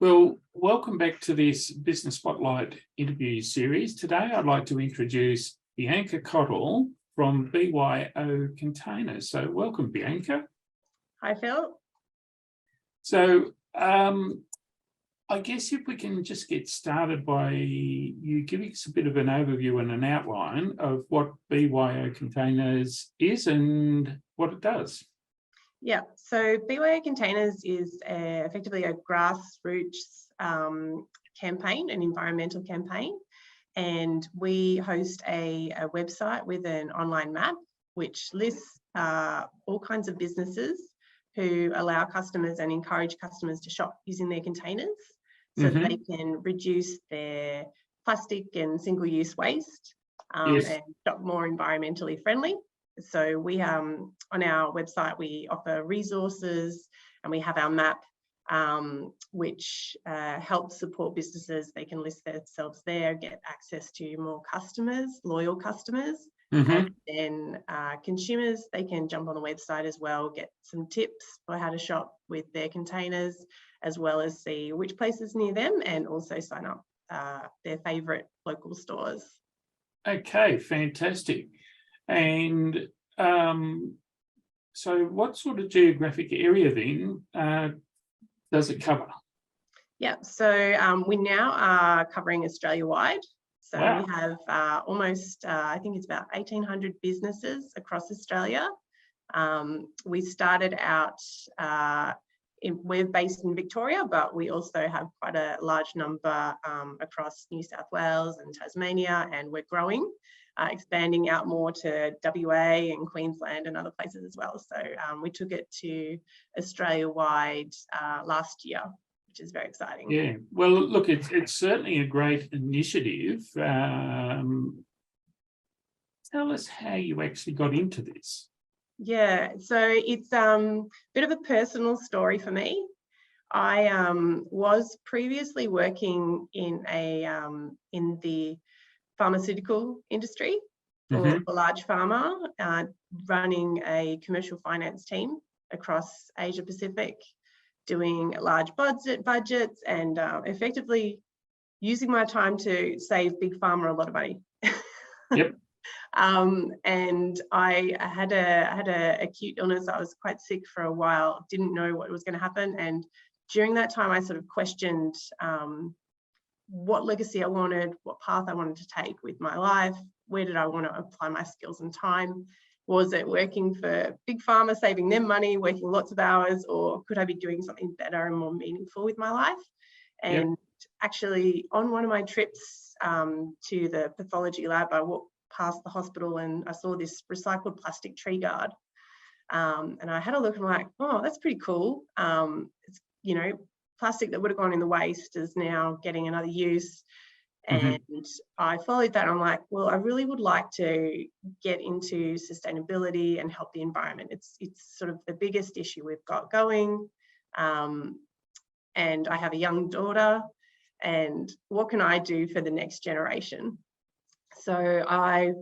Well, welcome back to this Business Spotlight interview series. Today, I'd like to introduce Bianca Cottle from BYO Containers. So welcome, Bianca. Hi, Phil. So I guess if we can just get started by you giving us a bit of an overview and an outline of what BYO Containers is and what it does. Yeah, so BYO Containers is effectively a grassroots campaign, an environmental campaign, and we host a website with an online map which lists all kinds of businesses who allow customers and encourage customers to shop using their containers so that they can reduce their plastic and single-use waste and shop more environmentally friendly. So we on our website, we offer resources and we have our map, which helps support businesses. They can list themselves there, get access to more customers, loyal customers. And then consumers, they can jump on the website as well, get some tips for how to shop with their containers, as well as see which places near them and also sign up their favourite local stores. Okay, fantastic. And so what sort of geographic area then does it cover? Yeah, so we now are covering Australia-wide. So we have almost, I think it's about 1,800 businesses across Australia. We started out, we're based in Victoria, but we also have quite a large number across New South Wales and Tasmania, and we're growing, expanding out more to WA and Queensland and other places as well. So we took it to Australia-wide last year, which is very exciting. Yeah, well, look, it's certainly a great initiative. Tell us how you actually got into this. Yeah, so it's a bit of a personal story for me. I was previously working in the pharmaceutical industry for a large pharma, running a commercial finance team across Asia Pacific, doing large budgets and effectively using my time to save big pharma a lot of money. Yep. And I had a acute illness. I was quite sick for a while, didn't know what was going to happen. And during that time, I sort of questioned what legacy I wanted, what path I wanted to take with my life, where did I want to apply my skills and time? Was it working for big pharma, saving them money, working lots of hours, or could I be doing something better and more meaningful with my life? And actually, on one of my trips to the pathology lab, I walked past the hospital and I saw this recycled plastic tree guard. And I had a look and I'm like, oh, that's pretty cool. It's, you know, plastic that would have gone in the waste is now getting another use. And I followed that. I'm like, well, I really would like to get into sustainability and help the environment. It's sort of the biggest issue we've got going. And I have a young daughter. And what can I do for the next generation? So I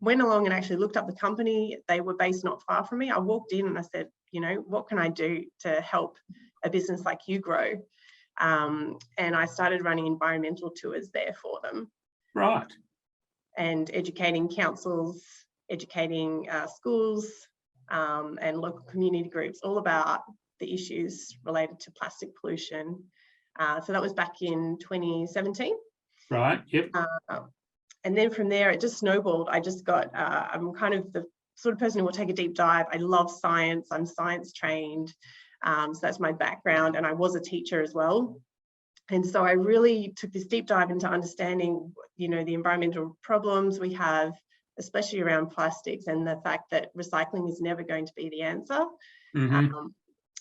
went along and actually looked up the company. They were based not far from me. I walked in and I said, you know, what can I do to help a business like you grow? And I started running environmental tours there for them. Right. And educating councils, educating schools and local community groups all about the issues related to plastic pollution. So that was back in 2017. Right, yep. And then from there, it just snowballed. I just got, I'm kind of the sort of person who will take a deep dive. I love science. I'm science trained. So that's my background. And I was a teacher as well. And so I really took this deep dive into understanding, you know, the environmental problems we have, especially around plastics, and the fact that recycling is never going to be the answer.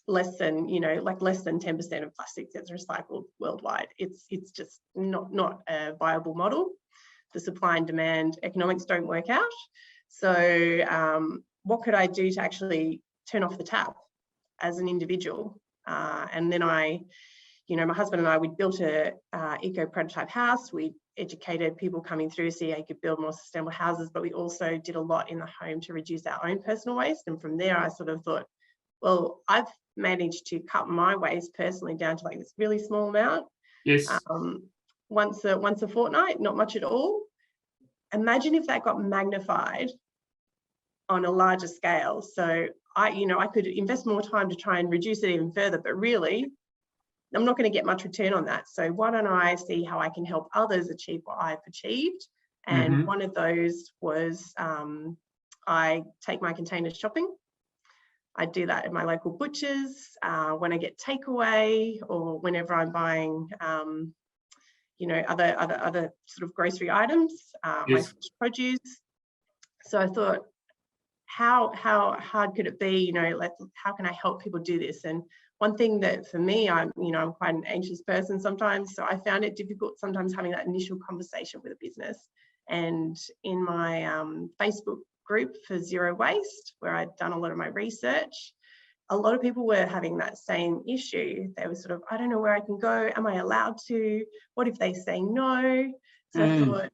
Less than, you know, like less than 10% of plastic gets recycled worldwide. It's just not a viable model. The supply and demand economics don't work out. So what could I do to actually turn off the tap as an individual? And then you know, my husband and I, we built a eco prototype house. We educated people coming through to see how you could build more sustainable houses, but we also did a lot in the home to reduce our own personal waste. And from there, I sort of thought, well, I've managed to cut my waste personally down to like this really small amount. Yes. Once a fortnight, not much at all. Imagine if that got magnified on a larger scale. So I could invest more time to try and reduce it even further, but really I'm not going to get much return on that. So why don't I see how I can help others achieve what I've achieved? And one of those was I take my containers shopping. I do that at my local butchers when I get takeaway, or whenever I'm buying other sort of grocery items, my fresh produce. So I thought, how hard could it be? How can I help people do this? And one thing that for me, I'm quite an anxious person sometimes, so I found it difficult sometimes having that initial conversation with a business. And in my Facebook group for Zero Waste, where I'd done a lot of my research, a lot of people were having that same issue. They were sort of, I don't know where I can go. Am I allowed to? What if they say no? So I thought,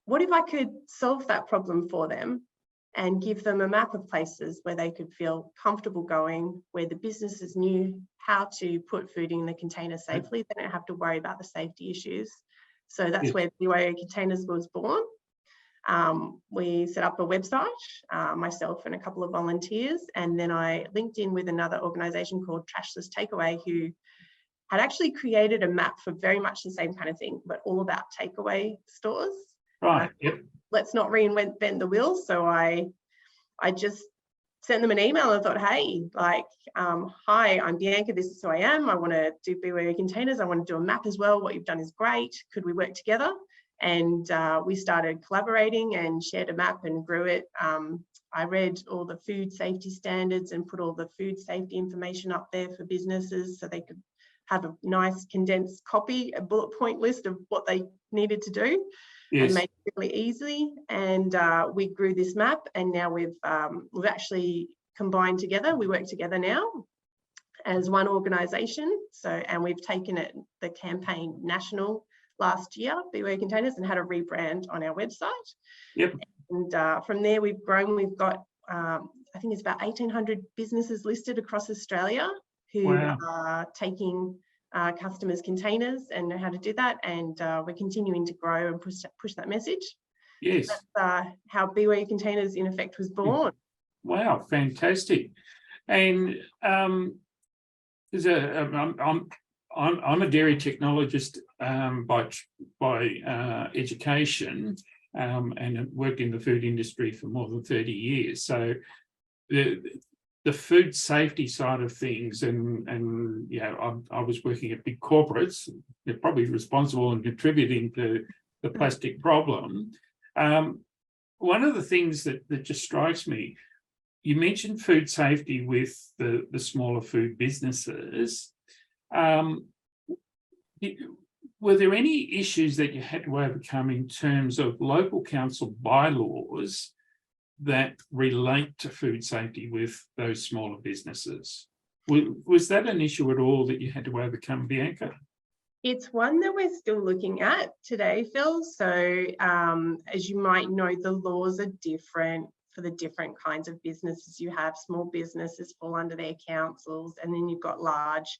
what if I could solve that problem for them and give them a map of places where they could feel comfortable going, where the businesses knew how to put food in the container safely. They don't have to worry about the safety issues. So that's where BYO Containers was born. We set up a website, myself and a couple of volunteers, and then I linked in with another organisation called Trashless Takeaway, who had actually created a map for very much the same kind of thing, but all about takeaway stores. Right. Let's not reinvent the wheel. So I just sent them an email and thought, hey, hi, I'm Bianca, this is who I am. I want to do BYO Containers. I want to do a map as well. What you've done is great. Could we work together? And we started collaborating and shared a map and grew it. I read all the food safety standards and put all the food safety information up there for businesses so they could have a nice condensed copy, a bullet point list of what they needed to do. And made it really easy. And we grew this map, and now we've actually combined together. We work together now as one organisation. So, and we've taken the campaign national last year, BYO Containers, and had a rebrand on our website. And from there we've grown. We've got I think it's about 1,800 businesses listed across Australia who are taking customers' containers and know how to do that, and we're continuing to grow and push that message. Yes. That's how BYO Containers in effect was born. Wow, fantastic. And I'm a dairy technologist by education, and worked in the food industry for more than 30 years. So the food safety side of things, and I was working at big corporates. They're probably responsible and contributing to the plastic problem. One of the things that just strikes me, you mentioned food safety with the smaller food businesses. Were there any issues that you had to overcome in terms of local council bylaws that relate to food safety with those smaller businesses? Was that an issue at all that you had to overcome, Bianca? It's one that we're still looking at today, Phil. So as you might know, the laws are different for the different kinds of businesses you have. Small businesses fall under their councils, and then you've got large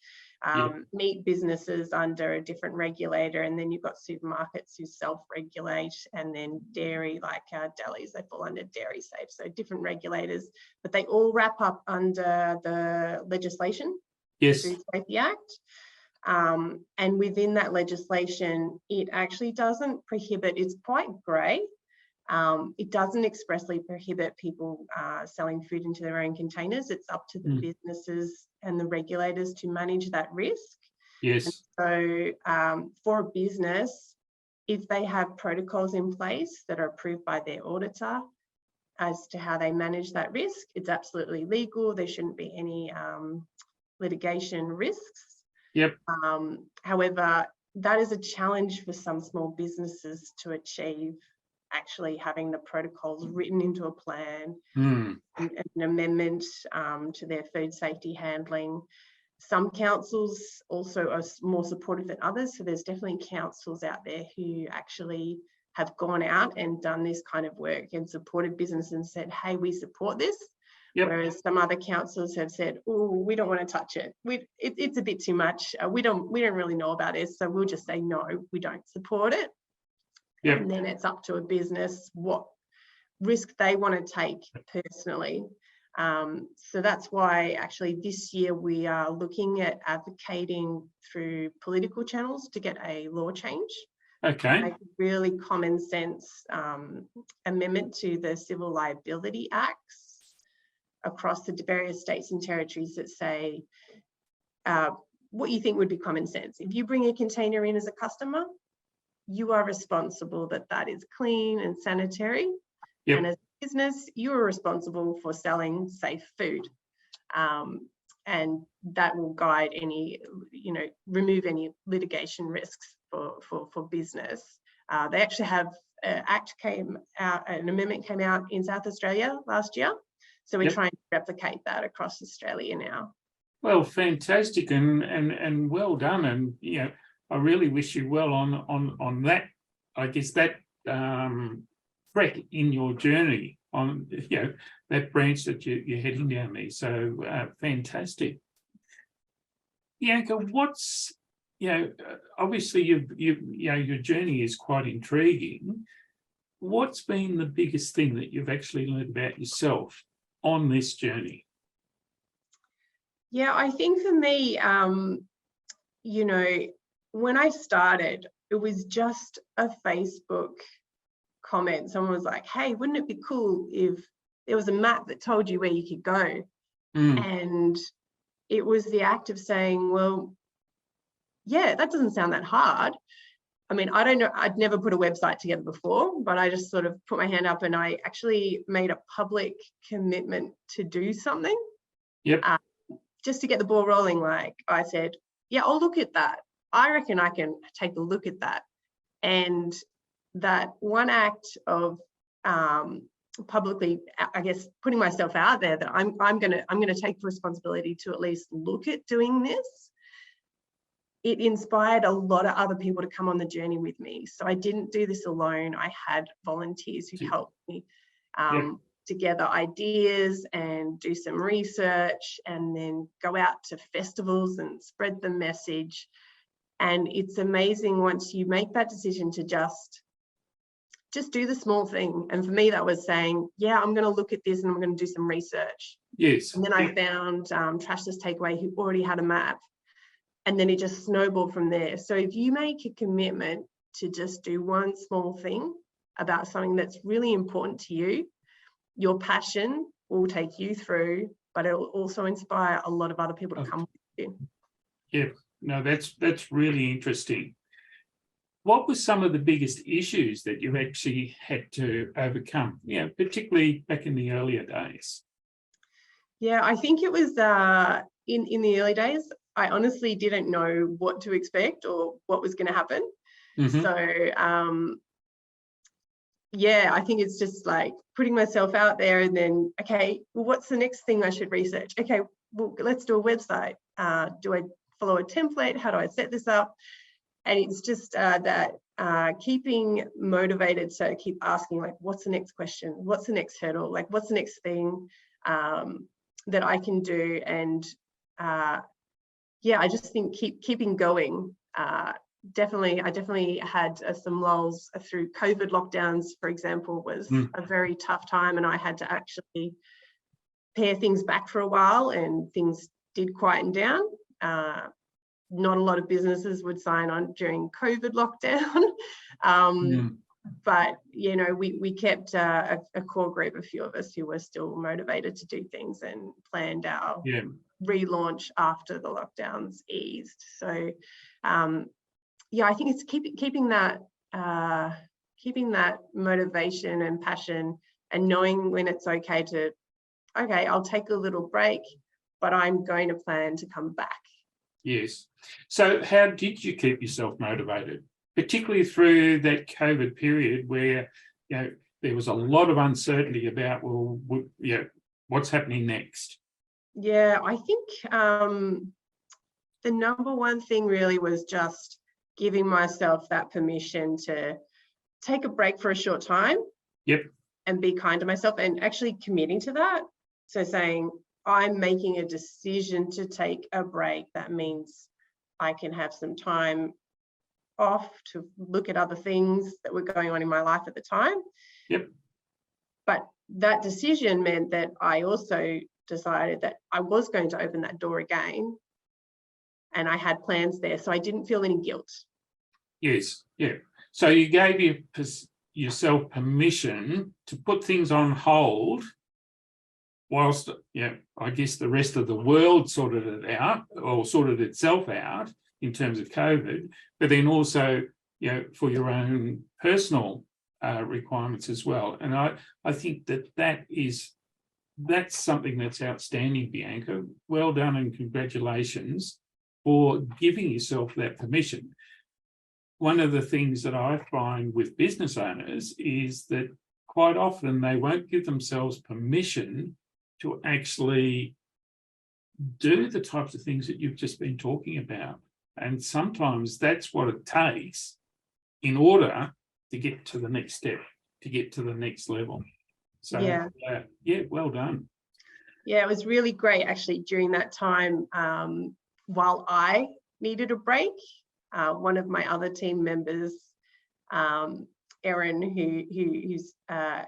meat businesses under a different regulator, and then you've got supermarkets who self-regulate, and then dairy, like delis, they fall under Dairy Safe. So different regulators, but they all wrap up under the legislation, the Food Safety Act. And within that legislation, it actually doesn't prohibit, it's quite grey. It doesn't expressly prohibit people selling food into their own containers. It's up to the businesses and the regulators to manage that risk. Yes. And so for a business, if they have protocols in place that are approved by their auditor as to how they manage that risk, it's absolutely legal. There shouldn't be any litigation risks. Yep. However, that is a challenge for some small businesses to achieve, actually having the protocols written into a plan, and an amendment to their food safety handling. Some councils also are more supportive than others. So there's definitely councils out there who actually have gone out and done this kind of work and supported business and said, hey, we support this. Yep. Whereas some other councils have said, oh, we don't want to touch it. It's a bit too much. We don't really know about this, so we'll just say no, we don't support it. Yep. And then it's up to a business what risk they want to take personally. So that's why actually this year we are looking at advocating through political channels to get a law change. Okay. Like really common sense amendment to the Civil Liability Acts across the various states and territories that say what you think would be common sense. If you bring a container in as a customer, you are responsible that is clean and sanitary. Yep. And as a business, you are responsible for selling safe food. And that will guide any, remove any litigation risks for business. They actually have an amendment came out in South Australia last year. So we're trying to replicate that across Australia now. Well, fantastic and well done. And, I really wish you well on that, I guess, that trek in your journey on, that branch that you're heading down there. So fantastic. Bianca, what's, obviously your journey is quite intriguing. What's been the biggest thing that you've actually learned about yourself on this journey? Yeah, I think for me, when I started, it was just a Facebook comment. Someone was like, hey, wouldn't it be cool if there was a map that told you where you could go? And it was the act of saying, well, yeah, that doesn't sound that hard. I mean, I don't know, I'd never put a website together before, but I just sort of put my hand up and I actually made a public commitment to do something. Yep. Just to get the ball rolling. Like I said, yeah, I'll look at that. I reckon I can take a look at that. And that one act of publicly, I guess, putting myself out there that I'm gonna take responsibility to at least look at doing this. It inspired a lot of other people to come on the journey with me. So I didn't do this alone. I had volunteers who helped me to gather ideas and do some research and then go out to festivals and spread the message. And it's amazing once you make that decision to just do the small thing. And for me, that was saying, yeah, I'm going to look at this and I'm going to do some research. Yes. And then I found Trashless Takeaway, who already had a map. And then it just snowballed from there. So if you make a commitment to just do one small thing about something that's really important to you, your passion will take you through, but it will also inspire a lot of other people to come with you. Yeah, no, that's really interesting. What were some of the biggest issues that you actually had to overcome, particularly back in the earlier days? Yeah, I think it was in the early days, I honestly didn't know what to expect or what was going to happen. So, yeah, I think it's just like putting myself out there and then, okay, well, what's the next thing I should research? Okay, well, let's do a website. Do I follow a template? How do I set this up? And it's just that keeping motivated. So keep asking, like, what's the next question? What's the next hurdle? Like, what's the next thing that I can do? And yeah, I just think keeping going. I definitely had some lulls through COVID lockdowns, for example, was a very tough time, and I had to actually pare things back for a while, and things did quieten down. Not a lot of businesses would sign on during COVID lockdown, but we kept a core group, a few of us who were still motivated to do things and planned our relaunch after the lockdowns eased. So yeah, I think it's keeping that motivation and passion, and knowing when it's okay, I'll take a little break, but I'm going to plan to come back. Yes. So how did you keep yourself motivated, particularly through that COVID period where there was a lot of uncertainty about, what's happening next? Yeah, I think the number one thing really was just giving myself that permission to take a break for a short time. Yep. And be kind to myself, and actually committing to that. So saying, I'm making a decision to take a break. That means I can have some time off to look at other things that were going on in my life at the time. Yep. But that decision meant that I also decided that I was going to open that door again, and I had plans there, so I didn't feel any guilt. Yes, yeah. So you gave yourself permission to put things on hold whilst, I guess the rest of the world sorted it out or sorted itself out in terms of COVID, but then also, for your own personal requirements as well. And I think that's something that's outstanding, Bianca. Well done and congratulations for giving yourself that permission. One of the things that I find with business owners is that quite often they won't give themselves permission to actually do the types of things that you've just been talking about. And sometimes that's what it takes in order to get to the next step, to get to the next level. So, well done. Yeah, it was really great actually during that time while I needed a break. One of my other team members, Erin, who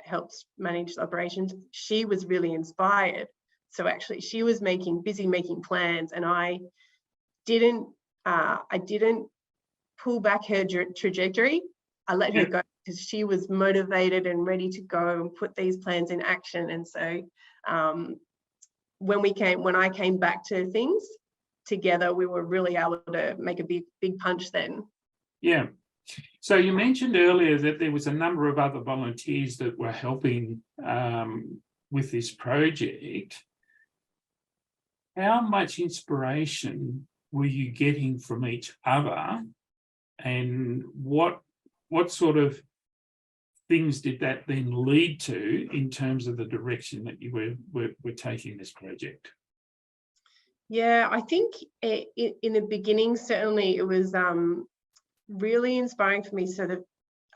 helps manage the operations, she was really inspired. So actually she was busy making plans, and I didn't pull back her trajectory. I let her go because she was motivated and ready to go and put these plans in action. And so when I came back to things together, we were really able to make a big punch then. Yeah. So you mentioned earlier that there was a number of other volunteers that were helping with this project. How much inspiration were you getting from each other, and what sort of things did that then lead to in terms of the direction that you were taking this project? Yeah, I think in the beginning, certainly it was really inspiring for me. So that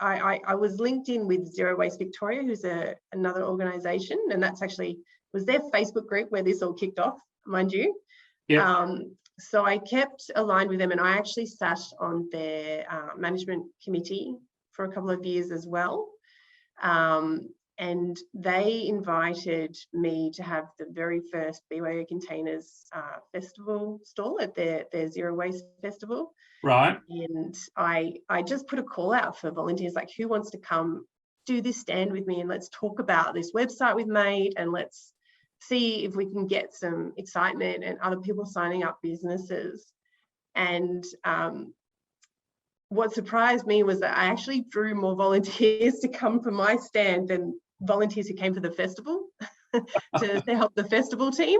I was linked in with Zero Waste Victoria, who's another organisation, and that's actually was their Facebook group where this all kicked off, mind you. Yeah. So I kept aligned with them, and I actually sat on their management committee for a couple of years as well. And they invited me to have the very first BYO Containers festival stall at their Zero Waste Festival. Right. And I just put a call out for volunteers, like, who wants to come do this stand with me, and let's talk about this website we've made, and let's see if we can get some excitement and other people signing up businesses. And what surprised me was that I actually drew more volunteers to come for my stand than volunteers who came for the festival to help the festival team,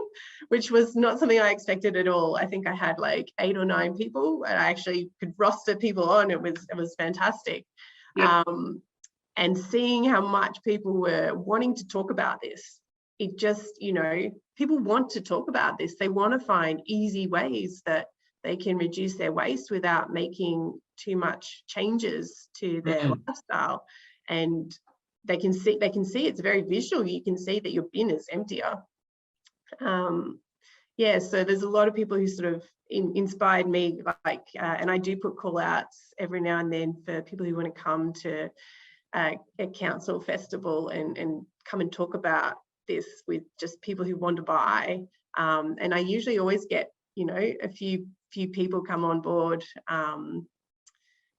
which was not something I expected at all. I think I had like 8 or 9 people, and I actually could roster people on. It was fantastic. Yep. And seeing how much people were wanting to talk about this, it just, people want to talk about this. They want to find easy ways that they can reduce their waste without making too much changes to their lifestyle. And they can see it's very visual. You can see that your bin is emptier. So there's a lot of people who sort of inspired me, and I do put call outs every now and then for people who want to come to a council festival and come and talk about this with just people who want to buy. And I usually always get, a few people come on board.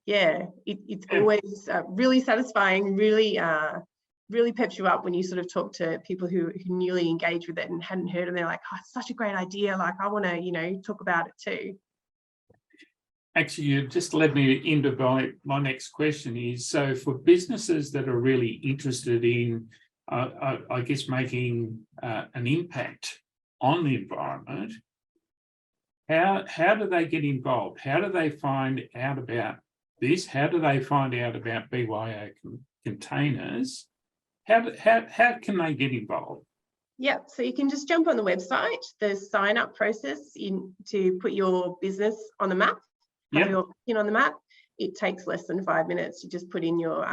It's always really satisfying, really peps you up when you sort of talk to people who newly engage with it and hadn't heard, and they're like, oh, it's such a great idea. Like, I want to, talk about it too. Actually, you just led me into my next question is, so for businesses that are really interested in, I guess, making an impact on the environment, how do they get involved? How do they find out about this? How do they find out about BYO Containers? How can they get involved? Yeah, so you can just jump on the website, the sign up process to put your business on the map, have your pin on the map. It takes less than 5 minutes. You just put in your,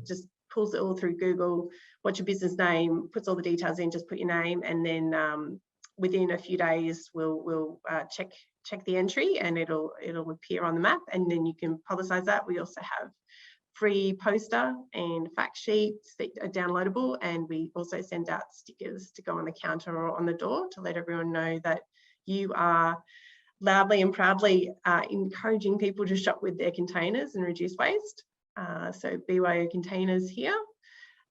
just pulls it all through Google. What's your business name? Puts all the details in. Just put your name, and then within a few days, we'll check the entry, and it'll appear on the map, and then you can publicize that. We also have free poster and fact sheets that are downloadable, and we also send out stickers to go on the counter or on the door to let everyone know that you are loudly and proudly encouraging people to shop with their containers and reduce waste. So BYO Containers here.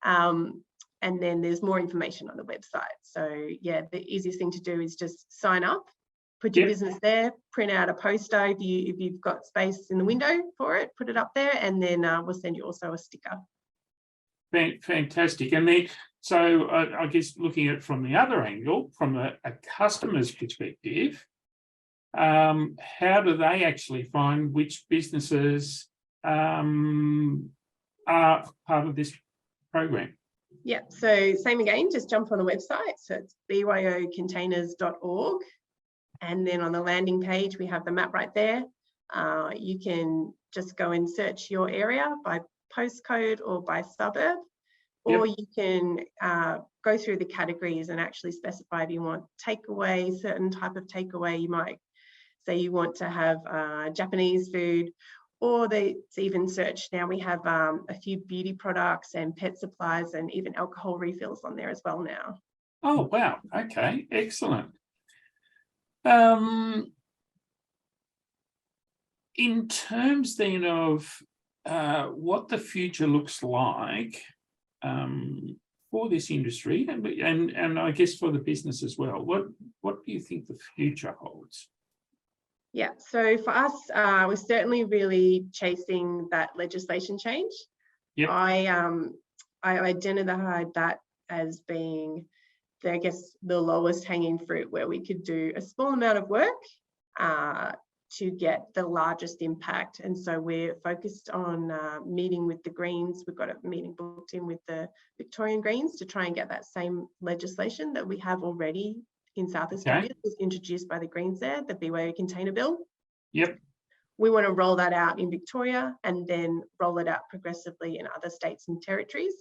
And then there's more information on the website. So yeah, the easiest thing to do is just sign up, put your business there, print out a poster if you've got space in the window for it, put it up there, and then we'll send you also a sticker. Fantastic. And then, so I guess looking at it from the other angle, from a customer's perspective, how do they actually find which businesses are part of this program? Yeah, so same again, just jump on the website. So it's byocontainers.org. And then on the landing page, we have the map right there. You can just go and search your area by postcode or by suburb, or you can go through the categories and actually specify if you want takeaway, certain type of takeaway. You might say you want to have Japanese food, or it's even search. Now we have a few beauty products and pet supplies and even alcohol refills on there as well now. Oh, wow. Okay, excellent. In terms then of what the future looks like for this industry and I guess for the business as well, what do you think the future holds? Yeah, so for us, we're certainly really chasing that legislation change. Yep. I identified that as being, I guess, the lowest hanging fruit, where we could do a small amount of work to get the largest impact. And so we're focused on meeting with the Greens. We've got a meeting booked in with the Victorian Greens to try and get that same legislation that we have already in South Australia. It was introduced by the Greens there, the BYO Container Bill. Yep. We want to roll that out in Victoria and then roll it out progressively in other states and territories.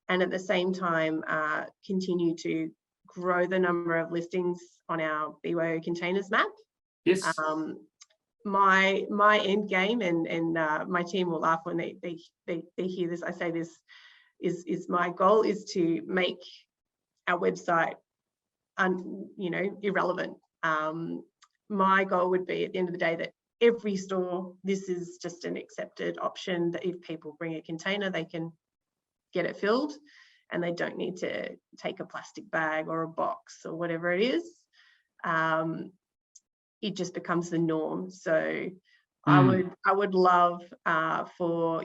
And at the same time, continue to grow the number of listings on our BYO Containers map. Yes. My end game, and my team will laugh when they hear this. I say this is my goal is to make our website irrelevant. My goal would be at the end of the day that every store, this is just an accepted option, that if people bring a container, they can get it filled and they don't need to take a plastic bag or a box or whatever it is. It just becomes the norm. So I would love for,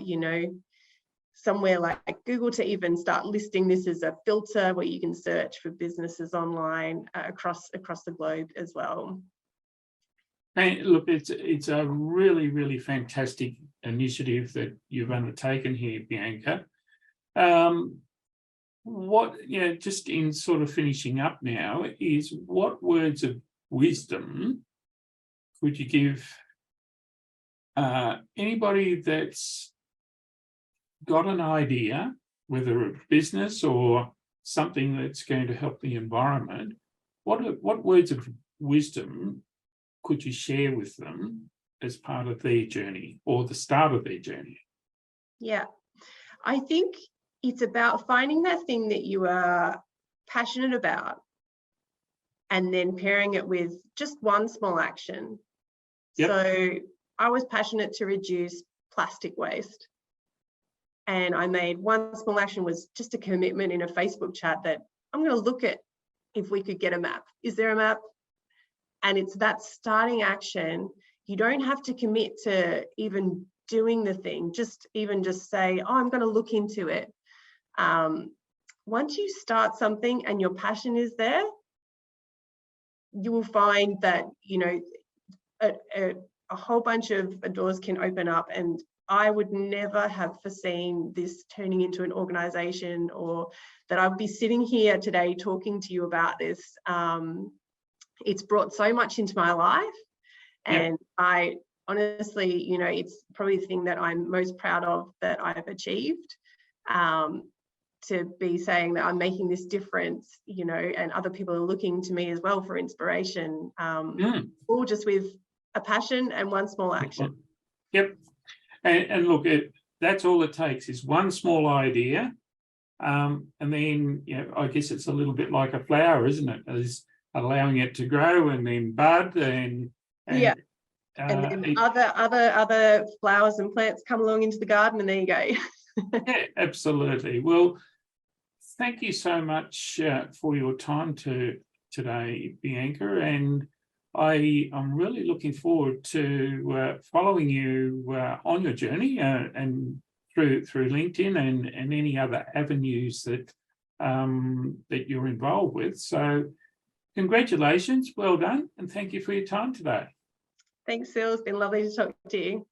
somewhere like Google to even start listing this as a filter where you can search for businesses online across the globe as well. And look, it's a really, really fantastic initiative that you've undertaken here, Bianca. Just in sort of finishing up now, is what words of wisdom could you give anybody that's got an idea, whether a business or something that's going to help the environment? What words of wisdom could you share with them as part of their journey or the start of their journey? Yeah, I think it's about finding that thing that you are passionate about and then pairing it with just one small action. Yep. So I was passionate to reduce plastic waste. And I made one small action, was just a commitment in a Facebook chat that I'm going to look at if we could get a map. Is there a map? And it's that starting action. You don't have to commit to even doing the thing, just say, oh, I'm going to look into it. Once you start something and your passion is there, you will find that, a whole bunch of doors can open up. And I would never have foreseen this turning into an organization, or that I'd be sitting here today talking to you about this. It's brought so much into my life. And I honestly, it's probably the thing that I'm most proud of that I've achieved. to be saying that I'm making this difference, you know, and other people are looking to me as well for inspiration, all just with a passion and one small action. Yep. And look, that's all it takes is one small idea. And then, you know, I guess it's a little bit like a flower, isn't it? Is allowing it to grow and then bud and yeah. And then other flowers and plants come along into the garden, and there you go. Yeah, absolutely. Well, thank you so much for your time today, Bianca, and I'm really looking forward to following you on your journey and through LinkedIn and any other avenues that that you're involved with. So congratulations, well done, and thank you for your time today. Thanks, Phil. It's been lovely to talk to you.